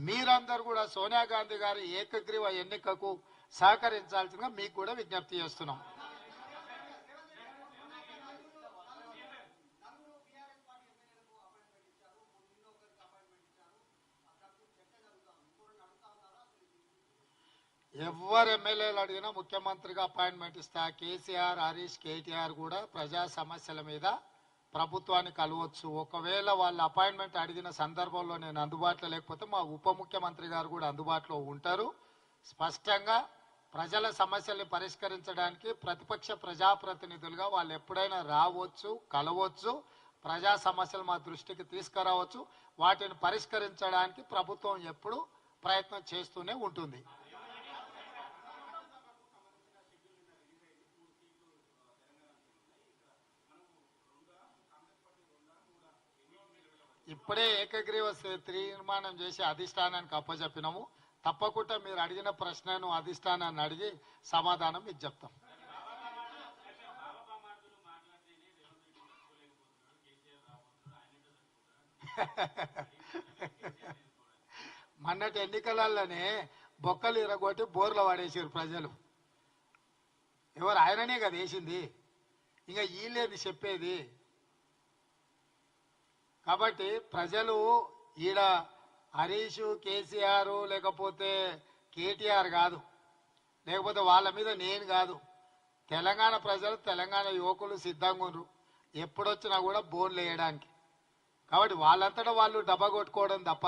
మీరందరూ కూడా సోనియా గాంధీ గారి ఏకగ్రీవ ఎన్నికకు సహకరించాల్సిందిగా మీకు కూడా విజ్ఞప్తి చేస్తున్నాం. ఎవరు ఎమ్మెల్యేలు అడిగినా ముఖ్యమంత్రిగా అపాయింట్మెంట్ ఇస్తా. కేసీఆర్, హరీష్, కేటీఆర్ కూడా ప్రజా సమస్యల మీద ప్రభుత్వాన్ని కలవచ్చు. ఒకవేళ వాళ్ళ అపాయింట్మెంట్ అడిగిన సందర్భంలో నేను అందుబాటులో లేకపోతే మా ఉప ముఖ్యమంత్రి గారు కూడా అందుబాటులో ఉంటారు. స్పష్టంగా ప్రజల సమస్యల్ని పరిష్కరించడానికి ప్రతిపక్ష ప్రజాప్రతినిధులుగా వాళ్ళు ఎప్పుడైనా రావచ్చు, కలవచ్చు, ప్రజా సమస్యలు మా దృష్టికి తీసుకురావచ్చు. వాటిని పరిష్కరించడానికి ప్రభుత్వం ఎప్పుడు ప్రయత్నం చేస్తూనే ఉంటుంది. ఇప్పుడే ఏకగ్రీవ తీర్మానం చేసి అధిష్టానానికి అప్పచెప్పినాము. తప్పకుండా మీరు అడిగిన ప్రశ్నను అధిష్టానాన్ని అడిగి సమాధానం మీకు చెప్తాం. మొన్నటి ఎన్నికలలోనే బొక్కలు ఇరగొట్టి బోర్లు పడేసారు ప్రజలు. ఎవరు? ఆయననే కదా వేసింది. ఇంకా వీళ్ళేది చెప్పేది. కాబట్టి ప్రజలు ఈడ హరీష్, కేసీఆర్ లేకపోతే కేటీఆర్ కాదు, లేకపోతే వాళ్ళ మీద నేను కాదు. తెలంగాణ ప్రజలు, తెలంగాణ యువకులు సిద్ధంగా ఉన్నారు ఎప్పుడొచ్చినా కూడా బోన్లు వేయడానికి. కాబట్టి వాళ్ళంతటా వాళ్ళు డబ్బా కొట్టుకోవడం తప్ప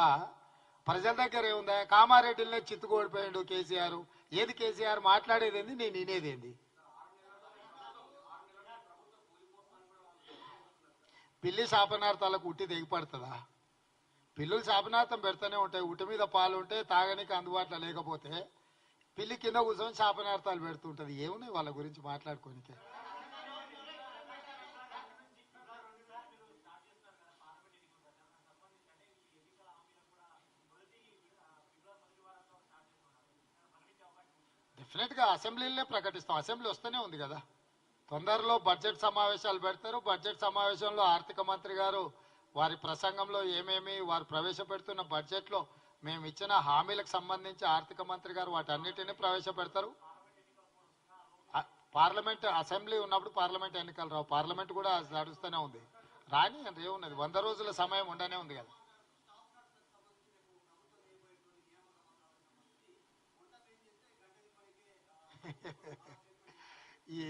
ప్రజల దగ్గర ఏముందా? కామారెడ్డిలోనే చిత్తుకోడిపోయాడు కేసీఆర్. ఏది కేసీఆర్ మాట్లాడేది ఏంది, నేను వినేదేంది? పిల్లి శాపనార్థాలకు ఉట్టి దిగిపడుతుందా? పిల్లులు శాపనార్థం పెడుతూనే ఉంటాయి. ఉట్టి మీద పాలు ఉంటే తాగడానికి అందుబాటులో లేకపోతే పిల్లి కింద కూర్చొని శాపనార్థాలు పెడుతుంటది. ఏమున్నాయి వాళ్ళ గురించి మాట్లాడుకోనికే? డెఫినెట్గా అసెంబ్లీలోనే ప్రకటిస్తాం. అసెంబ్లీ వస్తూనే ఉంది కదా. తొందరలో బడ్జెట్ సమావేశాలు పెడతారు. బడ్జెట్ సమావేశంలో ఆర్థిక మంత్రి గారు వారి ప్రసంగంలో ఏమేమి వారు ప్రవేశపెడుతున్న బడ్జెట్లో మేము ఇచ్చిన హామీలకు సంబంధించి ఆర్థిక మంత్రి గారు వాటన్నిటిని ప్రవేశపెడతారు. పార్లమెంట్ అసెంబ్లీ ఉన్నప్పుడు పార్లమెంట్ ఎన్నికలు రావు. పార్లమెంట్ కూడా నడుస్తూనే ఉంది. రాని ఏమున్నది, 100 రోజుల సమయం ఉండనే ఉంది కదా. ఈ